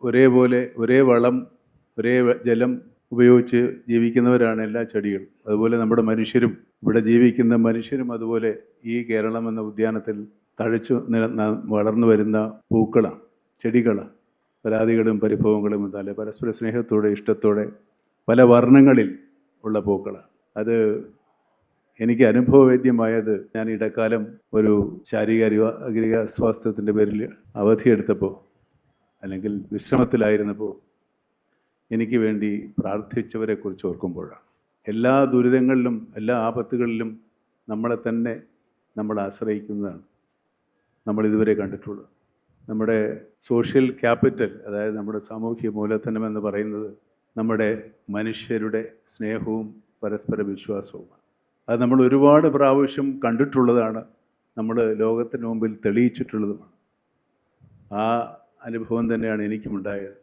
ഒരേപോലെ ഒരേ വളം ഒരേ ജലം ഉപയോഗിച്ച് ജീവിക്കുന്നവരാണ് എല്ലാ ചെടികളും. അതുപോലെ നമ്മുടെ മനുഷ്യരും, ഇവിടെ ജീവിക്കുന്ന മനുഷ്യരും അതുപോലെ ഈ കേരളം എന്ന ഉദ്യാനത്തിൽ തഴച്ചു വളർന്നു വരുന്ന പൂക്കളാണ്, ചെടികളാണ്. പരാതികളും പരിഭവങ്ങളും എന്നല്ല, പരസ്പര സ്നേഹത്തോടെ ഇഷ്ടത്തോടെ പല വർണ്ണങ്ങളിൽ ഉള്ള പൂക്കളാണ്. അത് എനിക്ക് അനുഭവവേദ്യമായത് ഞാൻ ഇടക്കാലം ഒരു ശാരീരിക അസ്വാസ്ഥ്യത്തിൻ്റെ പേരിൽ അവധിയെടുത്തപ്പോൾ, അല്ലെങ്കിൽ വിശ്രമത്തിലായിരുന്നപ്പോൾ എനിക്ക് വേണ്ടി പ്രാർത്ഥിച്ചവരെ കുറിച്ച് ഓർക്കുമ്പോഴാണ്. എല്ലാ ദുരിതങ്ങളിലും എല്ലാ ആപത്തുകളിലും നമ്മളെ തന്നെ നമ്മൾ ആശ്രയിക്കുന്നതാണ് നമ്മളിതുവരെ കണ്ടിട്ടുള്ളത്. നമ്മുടെ സോഷ്യൽ ക്യാപിറ്റൽ, അതായത് നമ്മുടെ സാമൂഹ്യ മൂലധനം എന്ന് പറയുന്നത് നമ്മുടെ മനുഷ്യരുടെ സ്നേഹവും പരസ്പര വിശ്വാസവുമാണ്. അത് നമ്മൾ ഒരുപാട് പ്രാവശ്യം കണ്ടിട്ടുള്ളതാണ്, നമ്മൾ ലോകത്തിന് മുമ്പിൽ തെളിയിച്ചിട്ടുള്ളതുമാണ്. ആ അനുഭവം തന്നെയാണ് എനിക്കുമുണ്ടായത്.